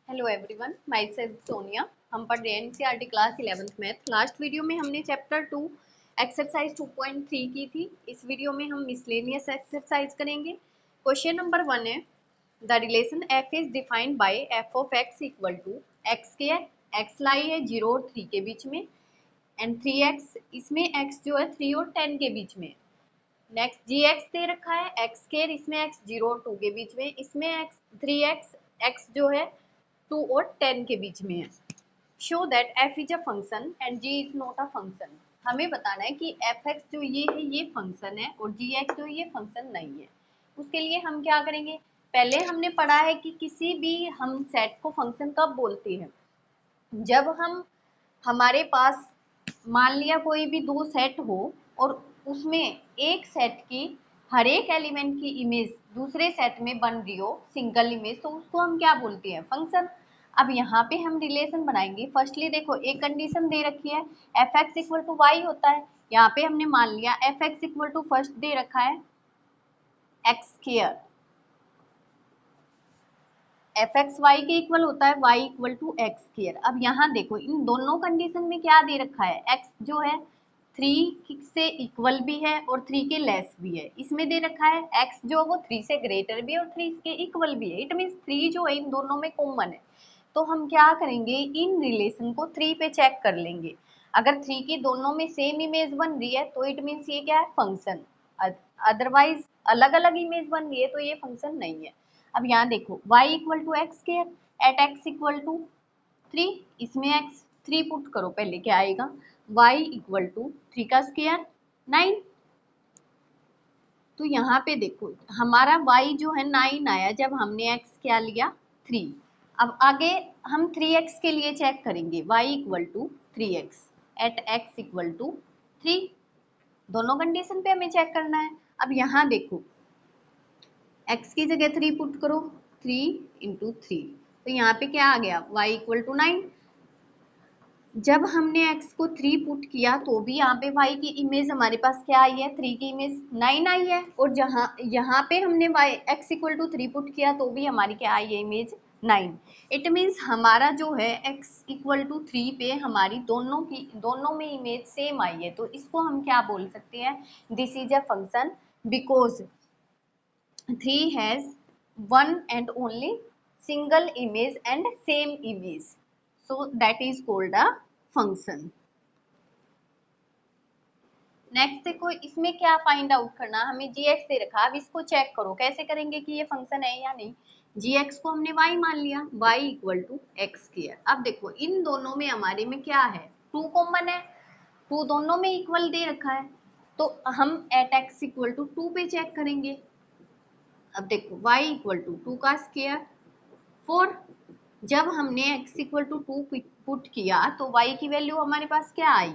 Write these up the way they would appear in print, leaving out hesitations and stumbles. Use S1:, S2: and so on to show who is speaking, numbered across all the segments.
S1: Hello everyone, my self Sonia. हम पढ़ रहे हैं NCERT class 11th math. Last video में हमने चैप्टर 2 एक्सरसाइज 2.3 की थी। इस वीडियो में हम मिसलेनियस एक्सरसाइज करेंगे। क्वेश्चन नंबर 1 है, the relation f is defined by f of x equal to x square. x lie है 0 और 3 के बीच में, एंड 3x, इसमें x जो है 3 और 10 के बीच में। नेक्स्ट gx दे रखा है, x स्क्वायर, इसमें x 0 और 2 के बीच में, इसमें x 3x, x जो है 2 और 10 के बीच में है। Show that f is a function and g is not a function. हमें बताना है कि fx जो ये है ये फंक्शन है और gx जो ये फंक्शन नहीं है। उसके लिए हम क्या करेंगे, पहले हमने पढ़ा है कि किसी भी हम सेट को फंक्शन कब बोलते हैं, जब हम हमारे पास मान लिया कोई भी दो सेट हो और उसमें एक सेट की हर एक एलिमेंट की इमेज दूसरे सेट में बन रही हो, सिंगल इमेज, तो उसको हम क्या बोलते हैं, फंक्शन। अब यहाँ पे हम रिलेशन बनाएंगे। फर्स्टली देखो, एक कंडीशन दे रखी है f x equal to y होता है। यहाँ पे हमने मान लिया f x equal to first दे रखा है x square, f x y के इक्वल होता है y equal to x square. अब यहाँ देखो, इन दोनों कंडीशन में क्या दे रखा है, एक्स जो है 3 से इक्वल भी है और 3 के लेस भी है। इसमें दे रखा है एक्स जो वो 3 से ग्रेटर भी है और 3 के इक्वल भी है। इट मीन्स 3 जो है इन दोनों में कॉमन है। तो हम क्या करेंगे, इन रिलेशन को 3 पे चेक कर लेंगे। अगर 3 की दोनों में सेम इमेज बन रही है तो इट मीन्स ये क्या है, फंक्शन। अदरवाइज अलग अलग इमेज बन रही है तो ये फंक्शन नहीं है। अब यहाँ देखो, y equal to x square at x equal to 3, इसमें x 3 पुट करो, पहले क्या आएगा, y इक्वल टू 3 का स्क्वायर 9। तो यहाँ पे देखो हमारा y जो है 9 आया जब हमने x क्या लिया 3। अब आगे हम 3x के लिए चेक करेंगे, y equal to 3x at x equal to 3। दोनों कंडीशन पे हमें चेक करना है। अब यहाँ देखो, x की जगह 3 पुट करो, 3 इंटू 3, तो यहाँ पे क्या आ गया, y इक्वल टू 9। जब हमने x को 3 पुट किया तो भी यहाँ पे y की इमेज हमारे पास क्या आई है, 3 की इमेज 9 आई है। और जहाँ यहाँ पे हमने x इक्वल टू 3 पुट किया तो भी हमारी क्या आई है, इमेज 9। इट मीन्स हमारा जो है x इक्वल टू 3 पे हमारी दोनों में इमेज सेम आई है। तो इसको हम क्या बोल सकते हैं, this is a function because 3 has one and only single image and same image, so that is called a function. Next देखो, इसमें क्या फाइंड आउट करना, हमें gx दे रखा। अब इसको चेक करो, कैसे करेंगे कि ये फंक्शन है या नहीं। gx को हमने y मान लिया, y equal to x square. अब देखो इन दोनों में हमारे में क्या है, 2 कॉमन है, 2 दोनों में इक्वल दे रखा है, तो हम एट x इक्वल टू 2 पे चेक करेंगे। अब देखो y इक्वल टू 2 का स्क्वायर 4। जब हमने x इक्वल टू 2 पुट किया तो y की वैल्यू हमारे पास क्या आई,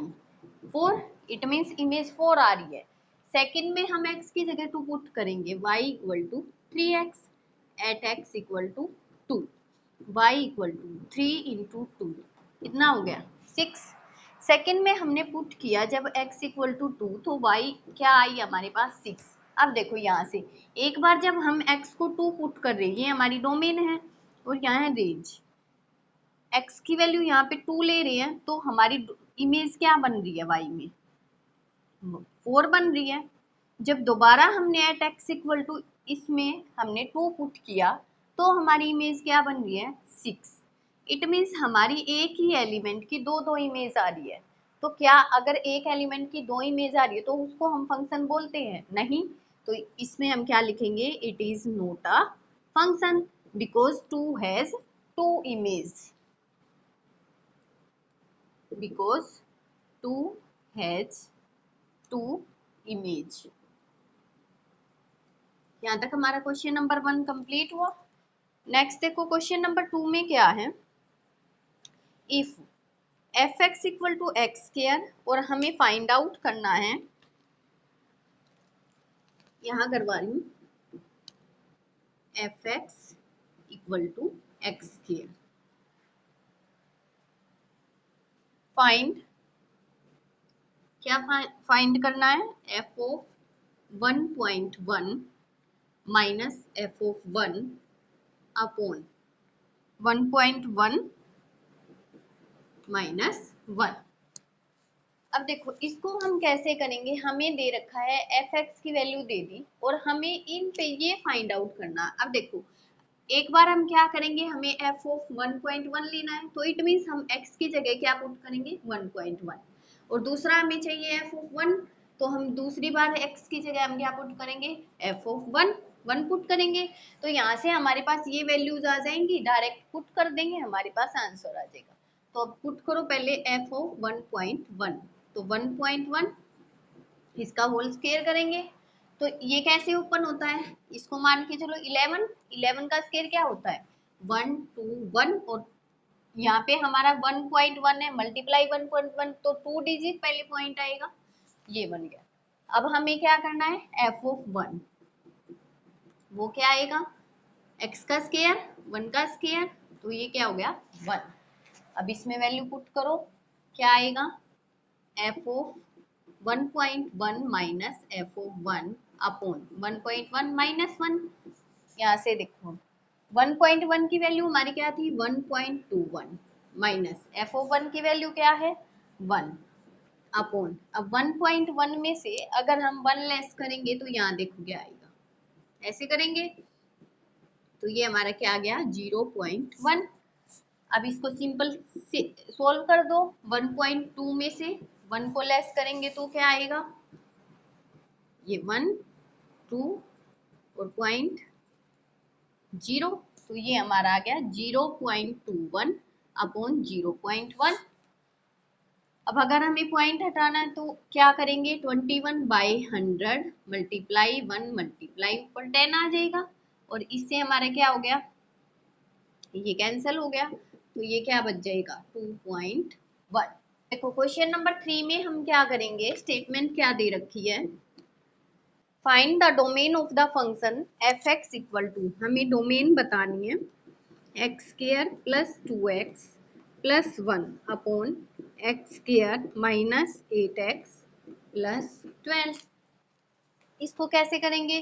S1: 4। इट मीन्स इमेज 4 आ रही है। सेकंड में हम x की जगह 2 पुट करेंगे, y equal to 3x at x equal to 2, y equal to 3 into 2, कितना हो गया 6। सेकंड में हमने पुट किया जब x इक्वल टू 2 तो y क्या आई हमारे पास 6। अब देखो यहाँ से एक बार जब हम x को 2 पुट कर रहे हैं, ये हमारी डोमेन है और यहाँ है रेंज, x की वैल्यू यहाँ पे 2 ले रहे हैं तो हमारी इमेज क्या बन रही है, y में 4 बन रही है। जब दोबारा हमने एट x इक्वल टू इसमें हमने 2 पुट किया तो हमारी इमेज क्या बन रही है, 6। इट मीन्स हमारी एक ही एलिमेंट की दो इमेज आ रही है। तो क्या अगर एक एलिमेंट की 2 इमेज आ रही है तो उसको हम फंक्शन बोलते हैं, नहीं। तो इसमें हम क्या लिखेंगे, it is not a function because 2 has 2 image, because 2 has 2 image. यहाँ तक हमारा क्वेश्चन नंबर 1 कंप्लीट हुआ। नेक्स्ट देखो, क्वेश्चन नंबर 2 में क्या है, if f x equal to x square और हमें फाइंड आउट करना है, यहाँ करवा रही हूँ, f x equal to x square, find, क्या फाइंड करना है, f of 1.1 minus f of 1 upon 1.1 -1। अब देखो इसको हम कैसे करेंगे, हमें दे रखा है fx की वैल्यू दे दी और हमें इन पे ये फाइंड आउट करना। अब देखो एक बार हम क्या करेंगे, हमें f ऑफ 1.1 लेना है, तो इट मीन्स हम x की जगह क्या पुट करेंगे 1.1, और दूसरा हमें चाहिए f ऑफ 1, तो हम दूसरी बार x की जगह हम क्या पुट करेंगे f ऑफ 1 पुट करेंगे। तो यहाँ से हमारे पास ये वैल्यूज आ जाएंगी, डायरेक्ट पुट कर देंगे, हमारे पास आंसर आ जाएगा। तो अब पुट करो पहले f ऑफ 1.1, तो 1.1 इसका होल स्क्वायर करेंगे, तो ये कैसे ओपन होता है, इसको मान के चलो 11 का स्क्वायर क्या होता है 1 2 1, और यहाँ पे हमारा 1.1 है, मल्टीप्लाई 1.1 तो 2 डिजिट पहले पॉइंट आएगा, ये बन गया। अब हमें क्या करना है f ऑफ 1, वो क्या आएगा x का स्क्वायर 1 का स्क्वायर, तो ये क्या हो गया 1। अब इसमें वैल्यू पुट करो, क्या आएगा f of 1.1 minus f of 1 upon 1.1 minus 1। यहाँ से देखो 1.1 की वैल्यू हमारी क्या थी 1.21 माइनस f ऑफ 1 की वैल्यू क्या है 1 अपॉन, अब 1.1 में से अगर हम 1 लेस करेंगे तो यहाँ देखो क्या आएगा, ऐसे करेंगे तो ये हमारा क्या आ गया 0.1। अब इसको सिंपल सोल्व कर दो, 1.2 में से 1 को लेस करेंगे तो क्या आएगा, ये 1 2 और 0, तो ये हमारा आ गया 0.21 अपॉन 0.1। अब अगर हमें पॉइंट हटाना है तो क्या करेंगे 21/100 मल्टीप्लाई 1 मल्टीप्लाई ऊपर 10 आ जाएगा, और इससे हमारा क्या हो गया, ये कैंसिल हो गया, तो ये क्या बच जाएगा 2.1। देखो क्वेश्चन नंबर 3 में हम क्या करेंगे, स्टेटमेंट क्या दे रखी है, find the domain of the function fx equal to, हमें डोमेन बतानी है x square plus 2x plus 1 upon x square minus 8x plus 12। इसको कैसे करेंगे,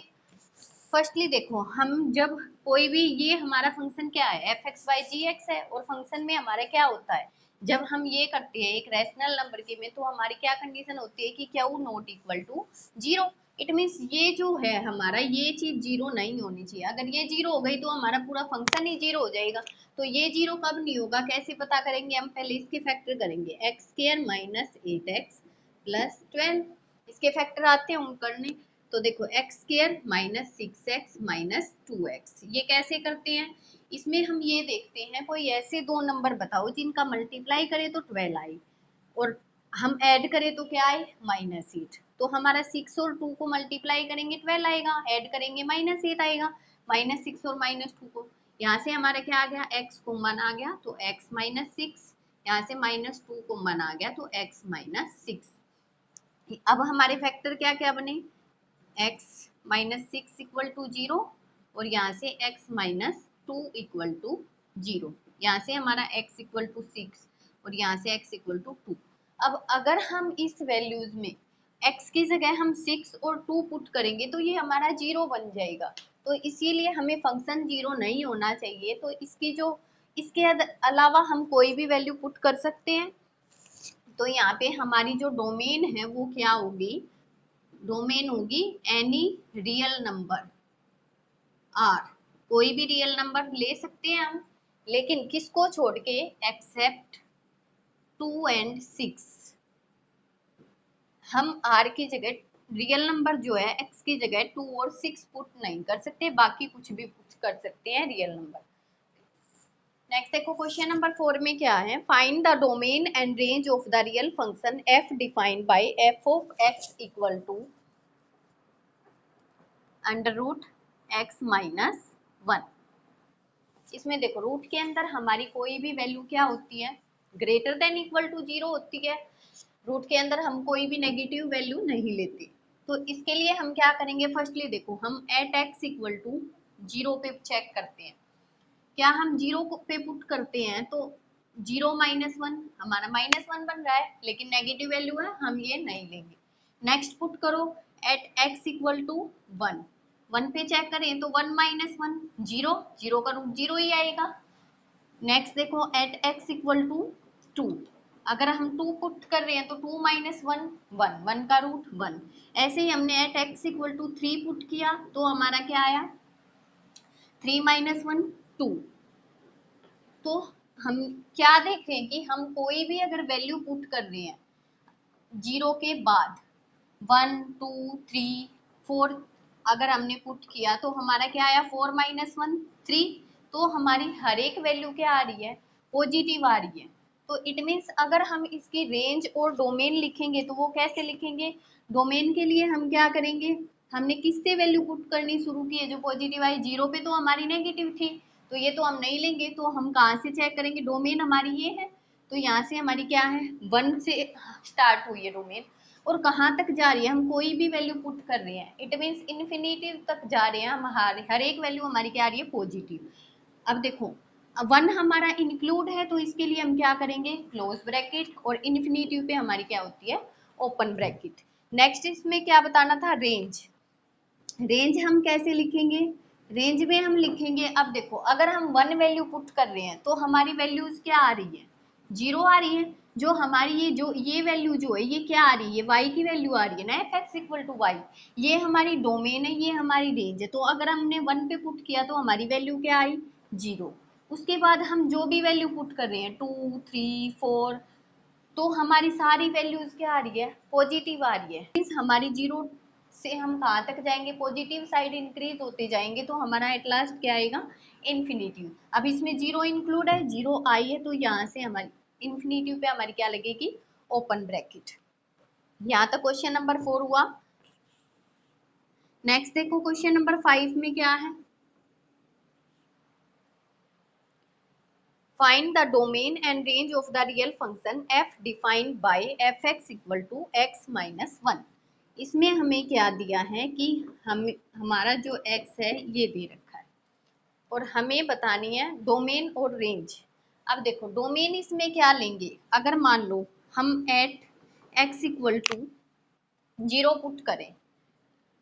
S1: फर्स्टली देखो हम जब कोई भी, ये हमारा फंक्शन क्या है एफ एक्स वाई जी एक्स है, और फंक्शन में हमारा क्या होता है जब हम ये करते हैं एक रैशनल नंबर के में, तो हमारी क्या कंडीशन होती है कि q not equal to 0। It means ये जो है हमारा ये चीज 0 नहीं होनी चाहिए, अगर ये 0 हो गई तो हमारा पूरा फंक्शन ही 0 हो जाएगा। तो ये 0 कब नहीं होगा, कैसे पता करेंगे, हम पहले इसके फैक्टर करेंगे x square minus 8x plus 12, इसके फैक्टर आते हैं हम करने, तो देखो x square minus 6x minus 2x, ये कैसे करते हैं, इसमें हम ये देखते हैं कोई ऐसे दो नंबर बताओ जिनका मल्टीप्लाई करें तो 12 आए और हम ऐड करें तो क्या आए -8, तो हमारा 6 और 2 को मल्टीप्लाई करेंगे 12 आएगा, ऐड करेंगे -8 आएगा, -6 और -2 को, यहाँ से हमारा क्या आ गया x कॉमन आ गया तो x माइनस 6, यहाँ से -2 कॉमन आ गया तो x माइनस 6। अब हमारे फैक्टर क्या क्या बने x माइनस 6 इक्वल टू 0, और यहाँ से x माइनस 2 इक्वल टू 0, यहाँ से हमारा x इक्वल टू 6 और यहाँ से x इक्वल टू 2। अब अगर हम इस वैल्यूज में x की जगह हम 6 और 2 पुट करेंगे तो ये हमारा 0 बन जाएगा, तो इसीलिए हमें फंक्शन 0 नहीं होना चाहिए, तो इसकी जो इसके अलावा हम कोई भी वैल्यू पुट कर सकते हैं। तो यहाँ पे हमारी जो डोमेन है वो क्या होगी, डोमेन होगी एनी रियल नंबर आर, कोई भी रियल नंबर ले सकते हैं हम, लेकिन किसको छोड़ के एक्सेप्ट 2 एंड 6, हम आर की जगह रियल नंबर जो है एक्स की जगह 2 और 6 पुट नहीं कर सकते, बाकी कुछ भी पुट कर सकते हैं रियल नंबर। नेक्स्ट देखो क्वेश्चन नंबर 4 में क्या है, find the domain and range of the real function f defined by f of x equal to under root x minus 1। इसमें देखो रूट के अंदर हमारी कोई भी वैल्यू क्या होती है ग्रेटर देन इक्वल टू 0 होती है, रूट के अंदर हम कोई भी नेगेटिव वैल्यू नहीं लेते। तो इसके लिए हम क्या करेंगे, फर्स्टली देखो हम एट x इक्वल टू 0 पे चेक करते हैं, क्या हम 0 पे पुट करते हैं तो 0 माइनस 1 हमारा -1 बन रहा है, लेकिन नेगेटिव वैल्यू है हम ये नहीं लेंगे। नेक्स्ट पुट करो एट x इक्वल टू 1 पे चेक करें तो 1 माइनस 1 0, 0 का रूट 0 ही आएगा। नेक्स्ट देखो एट एक्स इक्वल टू 2, अगर हम 2 पुट कर रहे हैं तो 2 माइनस 1 1, 1 का रूट 1। ऐसे ही हमने at x equal to 3 put किया तो हमारा क्या आया 3 माइनस 1 2। तो हम क्या देख रहे हैं कि हम कोई भी अगर वैल्यू पुट कर रहे हैं जीरो के बाद 1 2 3 4 अगर हमने पुट किया तो हमारा क्या आया 4 माइनस 1 3। तो हमारी हर एक वैल्यू क्या आ रही है पॉजिटिव आ रही है। तो इट मीन्स अगर हम इसकी रेंज और डोमेन लिखेंगे तो वो कैसे लिखेंगे, डोमेन के लिए हम क्या करेंगे, हमने किससे वैल्यू पुट करनी शुरू की है जो पॉजिटिव आई, जीरो पे तो हमारी नेगेटिव थी तो ये तो हम नहीं लेंगे। तो हम कहाँ से चेक करेंगे, डोमेन हमारी ये है तो यहाँ से हमारी क्या है 1 से स्टार्ट हुई है डोमेन और कहाँ तक जा रही है, हम कोई भी वैल्यू पुट कर रहे हैं इट मीन्स इन्फिनिटी तक जा रहे हैं हम, हर एक वैल्यू हमारी क्या आ रही है पॉजिटिव। अब देखो 1 हमारा इंक्लूड है तो इसके लिए हम क्या करेंगे क्लोज ब्रैकेट और इन्फिनिटी पे हमारी क्या होती है ओपन ब्रैकेट। नेक्स्ट इसमें क्या बताना था रेंज, रेंज हम कैसे लिखेंगे, रेंज में हम लिखेंगे अब देखो अगर हम 1 वैल्यू पुट कर रहे हैं तो हमारी वैल्यूज क्या आ रही है 0 आ रही है। जो हमारी ये वैल्यू जो है ये क्या आ रही है y की वैल्यू आ रही है ना f x equal to y, ये हमारी डोमेन है ये हमारी रेंज है। तो अगर हमने 1 पे पुट किया तो हमारी वैल्यू क्या आई 0। उसके बाद हम जो भी वैल्यू पुट कर रहे हैं 2 3 4 तो हमारी सारी वैल्यूज क्या आ रही है पॉजिटिव आ रही है। मीन्स हमारी जीरो से हम कहाँ तक जाएंगे पॉजिटिव साइड इंक्रीज होते जाएंगे तो हमारा एट लास्ट क्या आएगा इन्फिनिटिव। अब इसमें जीरो इंक्लूड है, जीरो आई है तो यहाँ से हमारी इन्फिनिटिव पे हमारी क्या लगेगी ओपन ब्रैकेट। यहाँ तक क्वेश्चन नंबर 4 हुआ। नेक्स्ट देखो क्वेश्चन नंबर 5 में क्या है, find the domain and range of the real function f defined by fx equal to x minus 1। इसमें हमें क्या दिया है कि हमारा जो x है ये दे रखा है और हमें बतानी है डोमेन और रेंज। अब देखो डोमेन इसमें क्या लेंगे, अगर मान लो हम at x equal to 0 put करें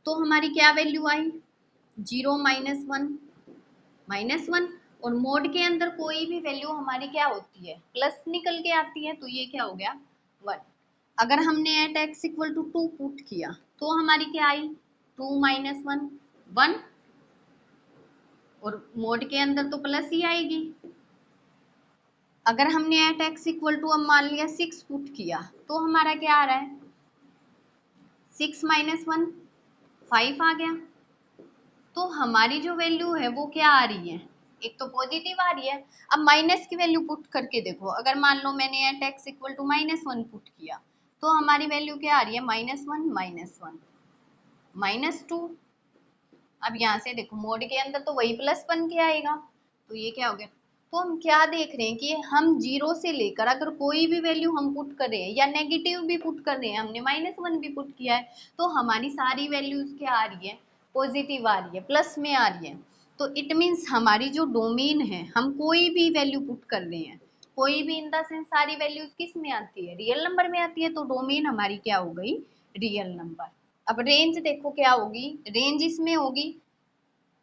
S1: तो हमारी क्या वैल्यू आई 0 माइनस वन और मोड के अंदर कोई भी वैल्यू हमारी क्या होती है प्लस निकल के आती है तो ये क्या हो गया 1। अगर हमने at x equal to 2 put किया तो हमारी क्या आई 2 माइनस 1 1 और मोड के अंदर तो प्लस ही आएगी। अगर हमने एट एक्स इक्वल टू अब मान लिया 6 पुट किया तो हमारा क्या आ रहा है 6 माइनस 1 5 आ गया। तो हमारी जो वैल्यू है वो क्या आ रही है एक तो पॉजिटिव आ रही है। अब माइनस की वैल्यू पुट करके देखो, अगर मान लो मैंने at x equal to -1 put किया तो हमारी वैल्यू क्या आ रही है -1 -1 -2। अब यहाँ से देखो मोड के अंदर तो वही प्लस बन के आएगा तो ये क्या हो गया। तो हम क्या देख रहे हैं कि हम जीरो से लेकर अगर कोई भी वैल्यू हम पुट कर रहे हैं या नेगेटिव भी पुट कर रहे हैं, हमने -1 भी पुट किया है तो हमारी सारी वैल्यूज क्या आ रही है पॉजिटिव आ रही है प्लस में आ रही है। तो इट मीन्स हमारी जो डोमेन है हम कोई भी वैल्यू पुट कर रहे हैं, कोई भी इन द सेंस सारी वैल्यूज किस में आती है रियल नंबर में आती है तो डोमेन हमारी क्या हो गई रियल नंबर। अब रेंज देखो क्या होगी, रेंज इसमें होगी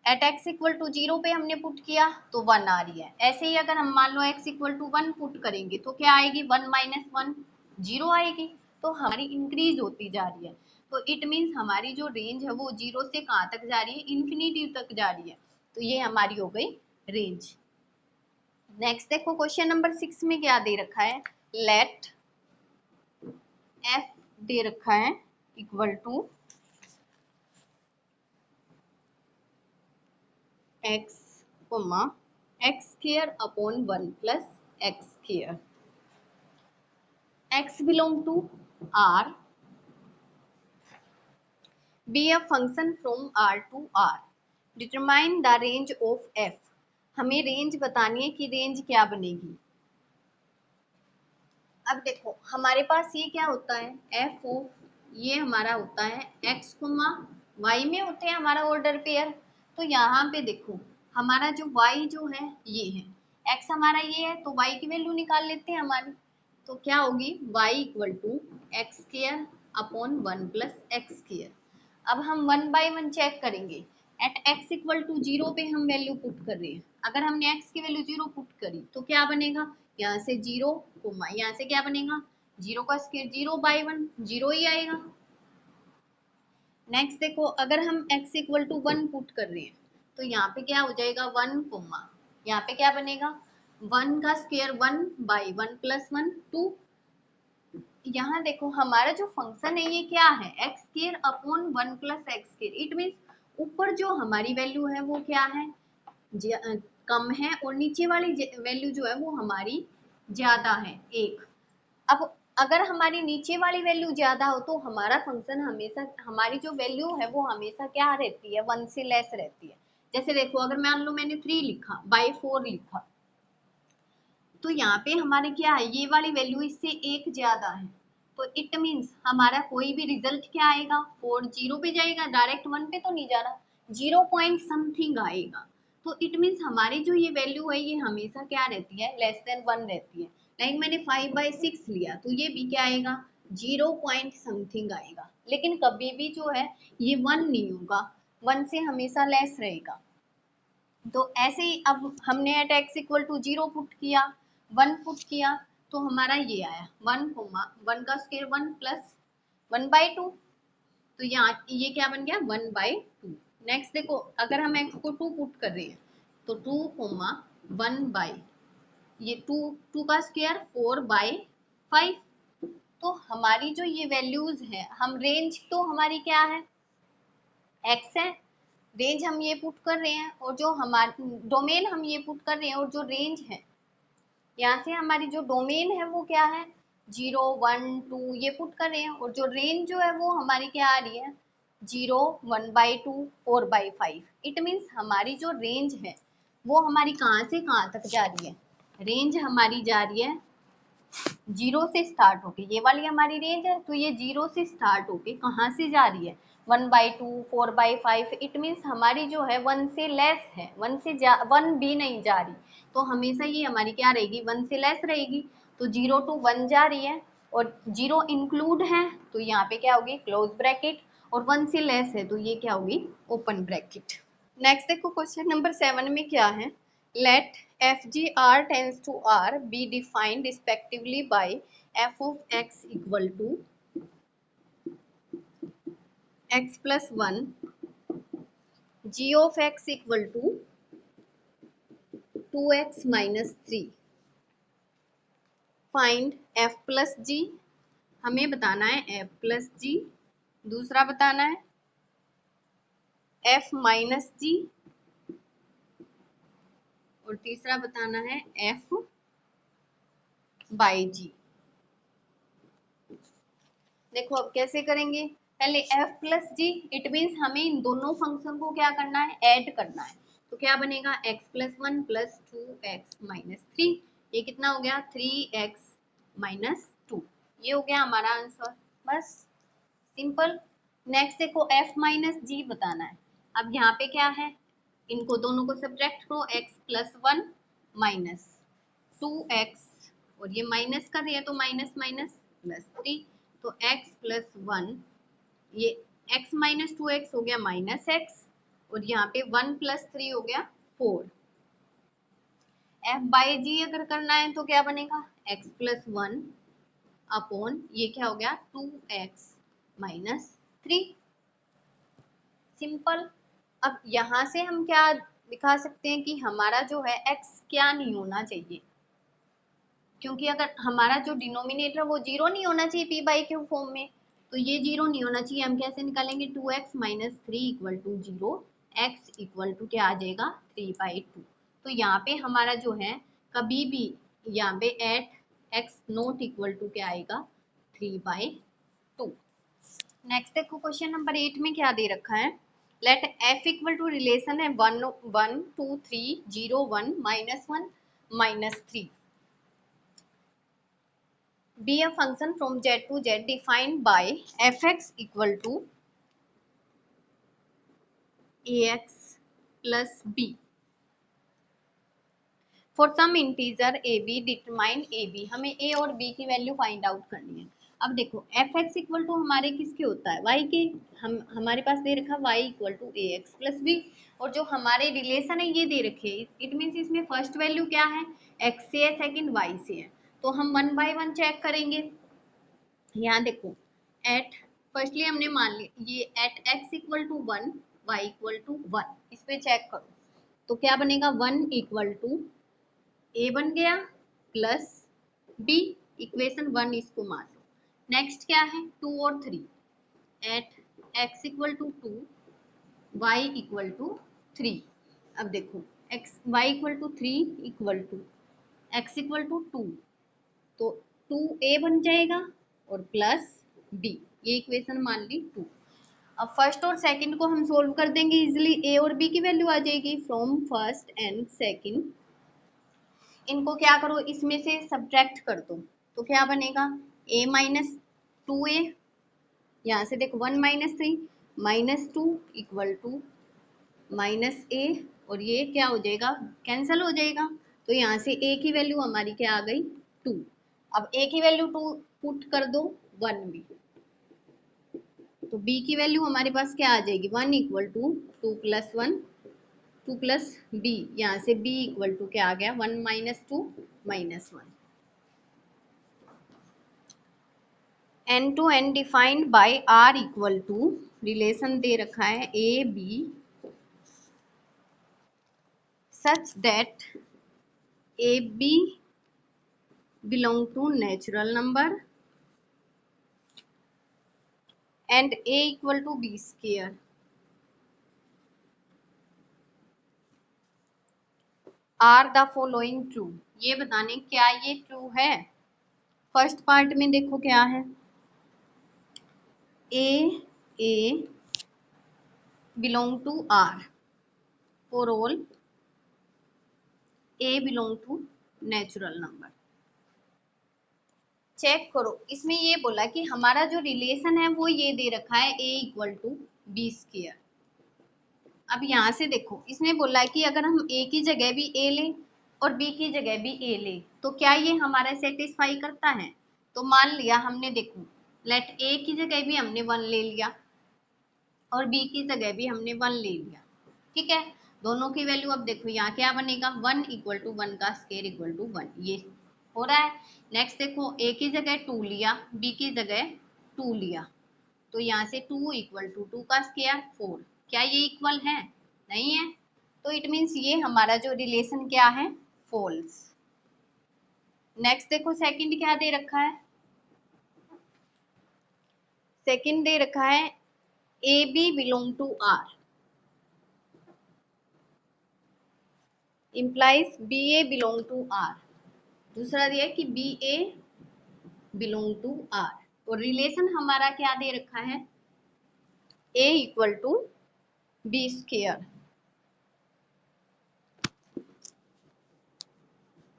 S1: एट एक्स इक्वल टू 0 पे हमने पुट किया तो 1 आ रही है। ऐसे ही अगर हम मान लो एक्स इक्वल टू 1 पुट करेंगे तो क्या आएगी 1 माइनस 1 0 आएगी। तो हमारी इंक्रीज होती जा रही है तो इट मीन्स हमारी जो रेंज है वो 0 से कहाँ तक जा रही है इन्फिनिटी तक जा रही है। तो ये हमारी हो गई रेंज। नेक्स्ट देखो क्वेश्चन नंबर 6 में क्या दे रखा है, लेट एफ दे रखा है equal to x x square upon 1 plus x square, x belong to R, be a function from R to R, determine the range of f। हमें रेंज बतानी है कि रेंज क्या बनेगी। अब देखो हमारे पास ये क्या होता है एफ ऑफ, ये हमारा होता है x y में होते हैं हमारा ऑर्डर पेयर। तो यहाँ पे देखो हमारा जो y जो है ये है, x हमारा ये है तो y की वैल्यू निकाल लेते हैं हमारी। तो क्या होगी y equal to x square upon 1 plus x square. अब हम 1 बाय 1 चेक करेंगे, एट x इक्वल टू 0 पे हम वैल्यू पुट कर रहे हैं। अगर हमने x की वैल्यू 0 पुट करी तो क्या बनेगा, यहाँ से 0 कोमा यहाँ से क्या बनेगा, 0 का स्क्वायर 0 बाई 1 0 ही आएगा। नेक्स्ट देखो, अगर हम x इक्वल टू 1 पुट कर रहे हैं तो यहाँ पे क्या हो जाएगा 1 कोमा यहाँ पे क्या बनेगा 1 का स्क्वायर 1 बाई 1 प्लस 1 2। यहाँ देखो हमारा जो फंक्शन है ये क्या है, x square upon 1 plus x square. It means ऊपर जो हमारी वैल्यू है वो क्या है, कम है, और नीचे वाली वैल्यू जो है वो हमारी ज्यादा है 1। अब अगर हमारी नीचे वाली वैल्यू ज्यादा हो तो हमारा फंक्शन हमेशा, हमारी जो वैल्यू है वो हमेशा क्या रहती है, 1 से लेस रहती है। जैसे देखो अगर मान लो मैंने 3 लिखा बाई 4 लिखा, तो यहाँ पे हमारे क्या है, ये वाली वैल्यू इससे 1 ज्यादा है, तो इट मीन्स हमारा कोई भी रिजल्ट क्या आएगा, 4 0 पे जाएगा, डायरेक्ट 1 पे तो नहीं जा रहा, 0 पॉइंट समथिंग आएगा। तो इट मीन्स हमारी जो ये वैल्यू है ये हमेशा क्या रहती है, लेस देन 1 रहती है। लाइक मैंने 5/6 लिया तो ये भी क्या आएगा, 0 पॉइंट समथिंग आएगा, लेकिन कभी भी जो है ये 1 नहीं होगा, 1 से हमेशा लेस रहेगा। तो ऐसे ही अब हमने at x equal to 0 put किया, 1 पुट किया, तो हमारा ये आया 1 कोमा 1 का स्क्वायर 1 प्लस 1/2। तो यहाँ ये क्या बन गया 1/2। नेक्स्ट देखो अगर हम x को 2 पुट कर रहे हैं तो 2 कोमा 1 बाई ये 2 का स्क्वायर 4/5। तो हमारी जो ये वैल्यूज है, हम रेंज तो हमारी क्या है, x है, रेंज हम ये पुट कर रहे हैं, और जो हमारे डोमेन हम ये पुट कर रहे हैं, और जो रेंज है यहाँ से हमारी जो डोमेन है वो क्या है 0 1 2 ये पुट कर रहे हैं, और जो रेंज जो है वो हमारी क्या आ रही है 0 1/2 4/5। इट मीन्स हमारी जो रेंज है वो हमारी कहाँ से कहाँ तक जा रही है, रेंज हमारी जा रही है 0 से स्टार्ट होके, ये वाली हमारी रेंज है, तो ये 0 से स्टार्ट होके कहाँ से जा रही है 1/2 4/5। इट मीन्स हमारी जो है 1 से लेस है, 1 से 1 भी नहीं जा रही, तो हमेशा ये हमारी क्या रहेगी 1 से लेस रहेगी। तो 0 to 1 जा रही है, और 0 इंक्लूड है तो यहाँ पे क्या होगी क्लोज ब्रैकेट, और 1 से लेस है तो ये क्या होगी ओपन ब्रैकेट। नेक्स्ट देखो क्वेश्चन नंबर 7 में क्या है, let f g R tends to are be defined respectively by f of x equal to x plus 1, g of x equal to 2x minus 3। Find f plus g, हमें बताना है F plus जी, दूसरा बताना है F minus जी, और तीसरा बताना है एफ बाई जी। देखो अब कैसे करेंगे, पहले f plus g, it means हमें इन दोनों फंक्शन को क्या करना है ऐड करना है, तो क्या बनेगा x plus 1 plus 2x minus 3, ये कितना हो गया 3x माइनस 2, ये हो गया हमारा आंसर, बस सिंपल। नेक्स्ट देखो f माइनस जी बताना है। अब यहाँ पे क्या है, इनको दोनों को सब्ट्रैक्ट करो, x प्लस 1 माइनस 2x, और ये माइनस कर रही है तो माइनस माइनस प्लस 3, तो x प्लस 1, ये x माइनस 2x हो गया माइनस x, और यहाँ पे 1 प्लस 3 हो गया 4। f बाई जी अगर करना है तो क्या बनेगा x प्लस 1 अपॉन ये क्या हो गया 2x माइनस 3, सिंपल। अब यहाँ से हम क्या दिखा सकते हैं कि हमारा जो है x क्या नहीं होना चाहिए, क्योंकि अगर हमारा जो डिनोमिनेटर वो 0 नहीं होना चाहिए p बाई क्यू फॉर्म में, तो ये 0 नहीं होना चाहिए। हम कैसे निकालेंगे 2x minus 3 equal to 0, x equal to क्या आ जाएगा 3/2। तो यहाँ पे हमारा जो है कभी भी यहाँ पे at x not equal to क्या आएगा 3/2। नेक्स्ट देखो क्वेश्चन नंबर 8 में क्या दे रखा है, let f equal to relation है 1 1 2 3 0 1 minus 1 minus 3 be a function from z to z defined by fx equal to ax plus b for some integer ab determine ab। हमें a और b की value find out करनी है। अब देखो F x equal to हमारे किसके होता है, वाई के। हमारे पास दे रखा y equal to a x plus b, और जो हमारे रिलेशन है ये दे रखे, इट मीन्स इसमें फर्स्ट वैल्यू क्या है, एक्स से है, सेकेंड वाई से है। तो हम 1 बाय 1 चेक करेंगे। यहाँ देखो एट, फर्स्टली हमने मान लिया ये at x equal to 1 y equal to 1, इस पे चेक करो तो क्या बनेगा, 1 इक्वल टू ए बन गया प्लस बी, इक्वेशन 1 इसको मान लो। नेक्स्ट क्या है 2 और 3, at x equal to 2 y equal to 3। अब देखो x y equal to 3 equal to x equal to 2, तो 2a बन जाएगा और प्लस b, ये इक्वेशन मान ली 2। अब फर्स्ट और सेकंड को हम सोल्व कर देंगे इजिली, a और b की वैल्यू आ जाएगी फ्रॉम फर्स्ट एंड सेकंड। इनको क्या करो, इसमें से सब्ट्रैक्ट कर दो, तो क्या बनेगा a माइनस 2a, यहाँ से देखो 1 minus 3 minus 2 equal to minus a, और ये क्या हो जाएगा, कैंसिल हो जाएगा। तो यहाँ से a की वैल्यू हमारी क्या आ गई 2। अब a की वैल्यू 2 पुट कर दो 1 भी, तो b की वैल्यू हमारे पास क्या आ जाएगी 1 equal to 2 plus 1 2 plus b, यहाँ से b इक्वल टू क्या आ गया 1 minus 2 minus 1। N to N defined by r equal to, relation दे रखा है a b such that a b belong to natural number and a equal to b square। are the following true, ये बताने क्या ये true है। First part में देखो क्या है, a belong to r, for all a belong to natural number। Check करो, इसमें ये बोला कि हमारा जो रिलेशन है वो ये दे रखा है a equal to b square. अब यहाँ से देखो इसने बोला कि अगर हम a की जगह भी a लें और b की जगह भी a लें तो क्या ये हमारा सेटिस्फाई करता है। तो मान लिया हमने, देखो लेट a की जगह भी हमने 1 ले लिया और b की जगह भी हमने 1 ले लिया, ठीक है। दोनों की वैल्यू अब देखो यहाँ क्या बनेगा 1 इक्वल टू 1 का स्क्वायर इक्वल टू 1, ये हो रहा है। नेक्स्ट देखो a की जगह 2 लिया, b की जगह 2 लिया, तो यहाँ से 2 इक्वल टू 2 का स्क्वायर 4, क्या ये इक्वल है, नहीं है। तो इट मीन्स ये हमारा जो रिलेशन क्या है, फॉल्स। नेक्स्ट देखो सेकंड क्या दे रखा है, सेकंड दे रखा है a b belong to r implies b a belong to r. दूसरा दिया है कि b a belong to r, और रिलेशन हमारा क्या दे रखा है a equal to b square.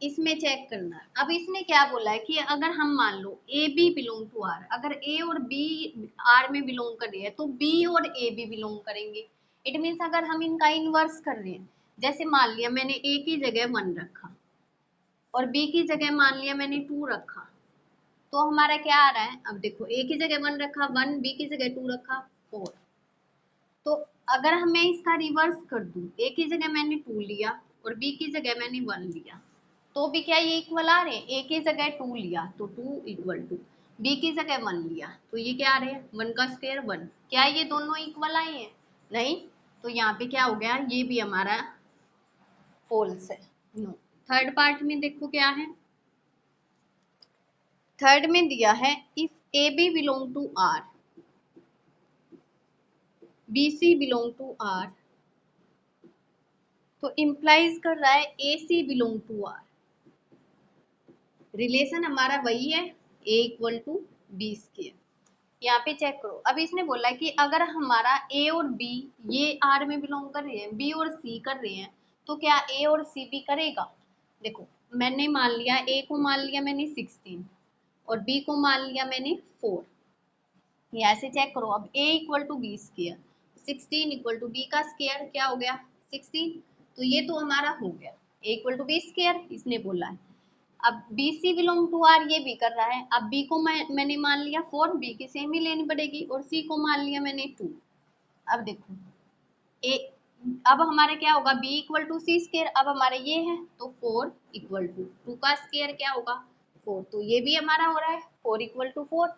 S1: इसमें चेक करना, अब इसने क्या बोला है कि अगर हम मान लो a b belong to R, अगर ए और बी आर में बिलोंग कर रहे हैं तो बी और ए भी बिलोंग करेंगे। इट मीन्स अगर हम इनका इनवर्स कर रहे हैं, जैसे मान लिया मैंने ए की जगह 1 रखा और बी की जगह मान लिया मैंने 2 रखा, तो हमारा क्या आ रहा है, अब देखो ए की जगह 1 रखा 1, बी की जगह 2 रखा 4। तो अगर हम मैं इसका रिवर्स कर दूं, ए की जगह मैंने 2 लिया और बी की जगह मैंने 1 लिया, तो भी क्या ये इक्वल आ रहे हैं। ए की जगह 2 लिया तो 2 इक्वल टू, बी की जगह 1 लिया तो ये क्या आ रहे हैं 1 का स्क्वायर 1, क्या ये दोनों इक्वल आए हैं, नहीं। तो यहाँ पे क्या हो गया, ये भी हमारा फॉल्स है, नो। थर्ड पार्ट में देखो क्या है, थर्ड में दिया है if a b belong to are b c belong to r, तो इम्प्लाइज कर रहा है a c belong to r. Relation हमारा वही है a equal to b square. यहाँ पे चेक करो, अब इसने बोला कि अगर हमारा a और b ये r में बिलोंग कर रहे हैं, b और c कर रहे हैं, तो क्या a और c भी करेगा। देखो मैंने मान लिया a को मान लिया मैंने 16 और b को मान लिया मैंने 4, यहाँ से चेक करो, अब a equal to b square 16 equal to b का स्क्वायर क्या हो गया 16, तो ये तो हमारा हो गया a equal to b square इसने बोला है। अब b c belong to r ये भी कर रहा है। अब बी को मैंने मान लिया 4, बी की सेम ही लेनी पड़ेगी, और सी को मान लिया मैंने 2। अब देखो ए, अब हमारा क्या होगा, b equal to c square. अब हमारा ये है तो 4 इक्वल टू 2 का स्केयर क्या होगा 4, तो ये भी हमारा हो रहा है 4 इक्वल टू 4।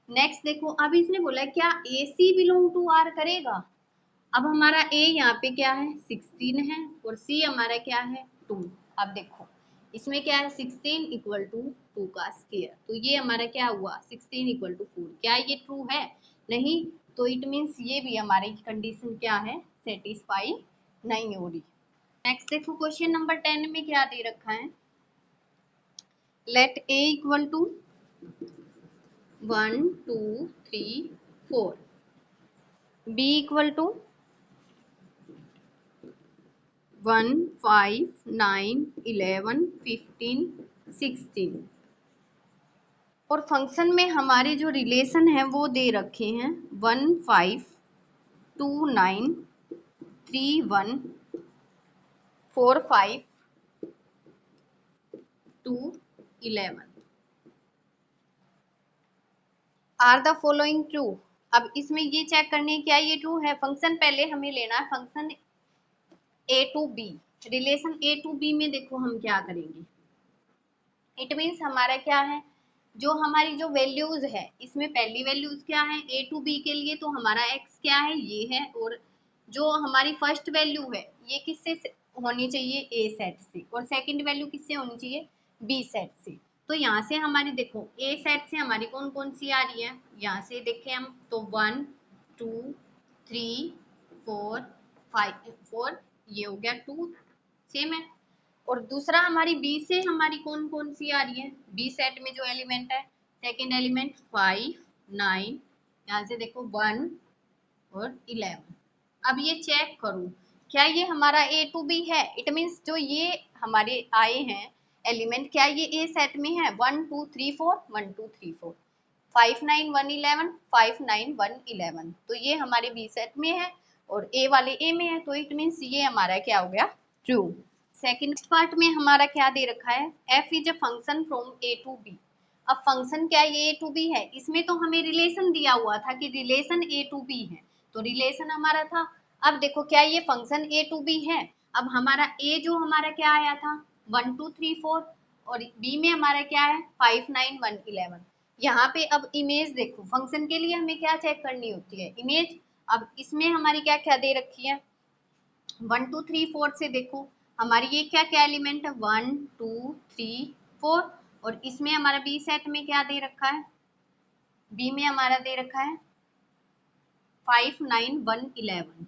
S1: नेक्स्ट देखो, अब इसने बोला क्या ए सी बिलोंग टू आर करेगा। अब हमारा a यहाँ पे क्या है 16 है, और c हमारा क्या है 2। अब देखो इसमें क्या है 16 इक्वल टू 2 का स्केयर, तो ये हमारा क्या हुआ 16 इक्वल टू 4। क्या ये ट्रू है, नहीं, तो इट मीन्स ये भी हमारी कंडीशन क्या है सेटिस्फाई नहीं हो रही। नेक्स्ट देखो क्वेश्चन नंबर 10 में क्या दे रखा है, let a equal to 1 2 3 4, b equal to 1 5 9 11 15 16, और फंक्शन में हमारे जो रिलेशन है वो दे रखे हैं 1 5 2 9 3 1 4 5 2 11। Are the following true. अब इसमें ये चेक करने क्या ये ट्रू है, फंक्शन पहले हमें लेना है function a to b. Relation a to b में देखो हम क्या करेंगे, इट मीन्स हमारा क्या है, जो हमारी जो वैल्यूज है इसमें पहली वैल्यूज क्या है ए टू बी के लिए, तो हमारा एक्स क्या है ये है, और जो हमारी फर्स्ट वैल्यू है ये किससे होनी चाहिए ए सेट से, और सेकंड वैल्यू किससे होनी चाहिए बी सेट से। तो यहाँ से हमारी देखो ए सेट से हमारी कौन कौन सी आ रही है, यहाँ से देखें हम तो 1 2 3 4 5 4, ये हो गया 2 सेम है। और दूसरा हमारी बी से हमारी कौन कौन सी आ रही है, बी सेट में जो एलिमेंट है सेकंड एलिमेंट 5 9, यहाँ से देखो 1 और 11। अब ये चेक करूं क्या ये हमारा ए टू बी है, इट मीन्स जो ये हमारे आए हैं एलिमेंट क्या ये ए सेट में है 1 2 3 4 1 2 3 4 5 9 1 11 5 9 1 11, तो ये हमारे बी सेट में है और ए वाले ए में है, तो इट मीन्स ये हमारा क्या हो गया ट्रू। सेकेंड पार्ट में हमारा क्या दे रखा है, f is a function from a to b. अब फंक्शन क्या ये ए टू बी है, इसमें तो हमें रिलेशन दिया हुआ था कि रिलेशन ए टू बी है, तो रिलेशन हमारा था। अब देखो क्या ये फंक्शन ए टू बी है, अब हमारा ए जो हमारा क्या आया था 1 2 3 4, और बी में हमारा क्या है 5 9 1 11। यहाँ पे अब इमेज देखो, फंक्शन के लिए हमें क्या चेक करनी होती है इमेज। अब इसमें हमारी क्या क्या दे रखी है 1 2 3 4 से देखो हमारी ये क्या क्या एलिमेंट है 1 2 3 4, और इसमें हमारा बी सेट में क्या दे रखा है, बी में हमारा दे रखा है 5 9 1 11,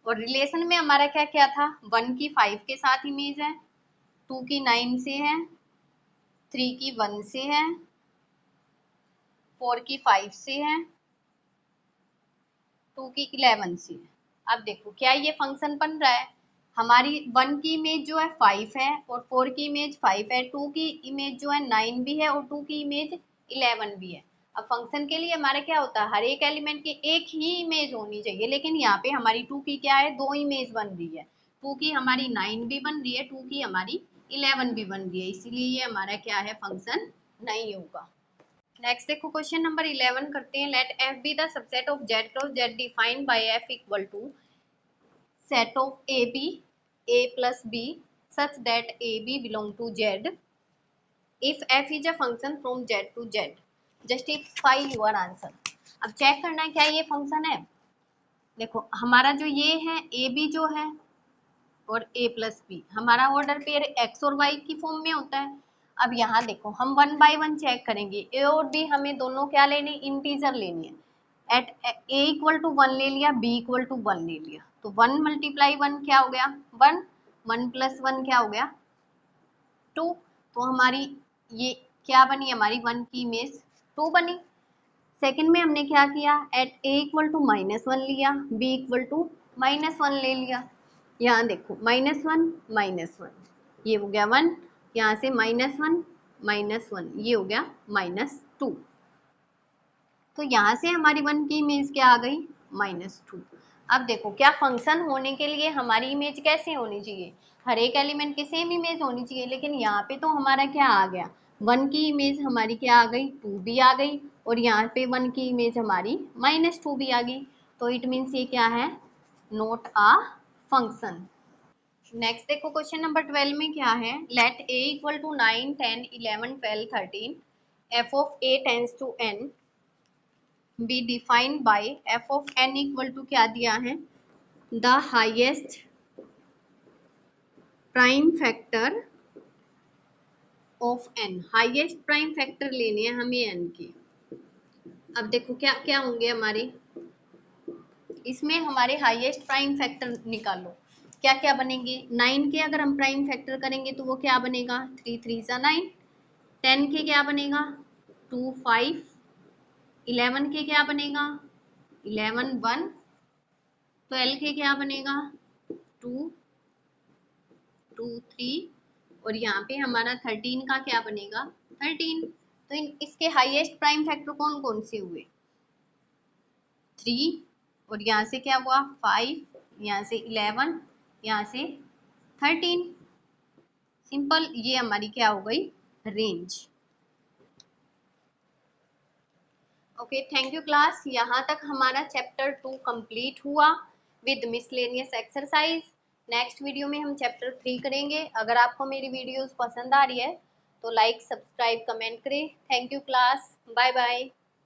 S1: और रिलेशन में हमारा क्या क्या था 1 की 5 के साथ इमेज है, 2 की 9 से है, 3 की 1 से है, 4 की 5 से है, 2 की 11 से है। अब देखो क्या ये फंक्शन बन रहा है, हमारी 1 की इमेज जो है 5 है और 4 की इमेज 5 है, 2 की इमेज जो है 9 भी है और 2 की इमेज 11 भी है। अब फंक्शन के लिए हमारा क्या होता है हर एक एलिमेंट की एक ही इमेज होनी चाहिए, लेकिन यहाँ पे हमारी 2 की क्या है दो इमेज बन रही है, 2 की हमारी 9 भी बन रही है, 2 की हमारी 11 भी बन रही है, इसीलिए ये हमारा क्या है फंक्शन नहीं होगा। नेक्स्ट देखो क्वेश्चन नंबर 11 करते हैं, let f be the subset of z cross z defined by f equal to set of AB a plus b such that AB belong to Z if f is a function from Z to Z justify your answer। अब check करना है क्या ये function है, देखो हमारा जो ये है AB जो है और a प्लस बी हमारा ऑर्डर पेयर x और y की फॉर्म में होता है। अब यहाँ देखो हम 1 बाय 1 चेक करेंगे, a और b हमें दोनों क्या लेने इंटीजर लेनी है, एट a इक्वल टू 1 ले लिया, b इक्वल टू 1 ले लिया, तो 1 मल्टीप्लाई 1 क्या हो गया 1, 1 प्लस 1 क्या हो गया 2, तो हमारी ये क्या बनी हमारी 1 की इमेज 2 बनी। सेकंड में हमने क्या किया एट a इक्वल टू -1 लिया, b इक्वल टू -1 ले लिया, यहाँ देखो -1 ये हो गया 1, यहाँ से -1 ये हो गया -2, तो यहाँ से हमारी 1 की इमेज क्या आ गई -2। अब देखो क्या फंक्शन होने के लिए हमारी इमेज कैसे होनी चाहिए, हर एक एलिमेंट की सेम इमेज होनी चाहिए, लेकिन यहाँ पे तो हमारा क्या आ गया, 1 की इमेज हमारी क्या आ गई, 2 भी आ गई, और यहाँ पे 1 की इमेज हमारी -2 भी आ गई। तो इट मीन्स ये क्या है, नॉट अ फंक्शन। नेक्स्ट देखो क्वेश्चन नंबर 12 में क्या है, let a equal to 9 10 11 12 13 f of a tends to n be defined by f of n equal to क्या दिया है, the highest prime factor of n। Highest prime factor लेने हैं हमें n की। अब देखो क्या क्या होंगे हमारे, इसमें हमारे हाईएस्ट प्राइम फैक्टर निकालो, क्या क्या बनेंगे। 9 के अगर हम प्राइम फैक्टर करेंगे तो वो क्या बनेगा, 3 3 सा 9। 10 के क्या बनेगा, 2 5। 11 के क्या बनेगा, 11 1। 12 के क्या बनेगा, 2 2 3। और यहाँ पे हमारा 13 का क्या बनेगा, 13। तो इसके हाईएस्ट प्राइम फैक्टर कौन कौन से हुए, 3, और यहाँ से क्या हुआ 5, यहाँ से 11, यहाँ से 13। सिंपल, ये हमारी क्या हो गई, range. Okay, thank you class. यहाँ तक हमारा चैप्टर 2 कंप्लीट हुआ with miscellaneous exercise. Next video में हम चैप्टर 3 करेंगे। अगर आपको मेरी वीडियोस पसंद आ रही है तो लाइक सब्सक्राइब कमेंट करें। Thank you class, bye bye.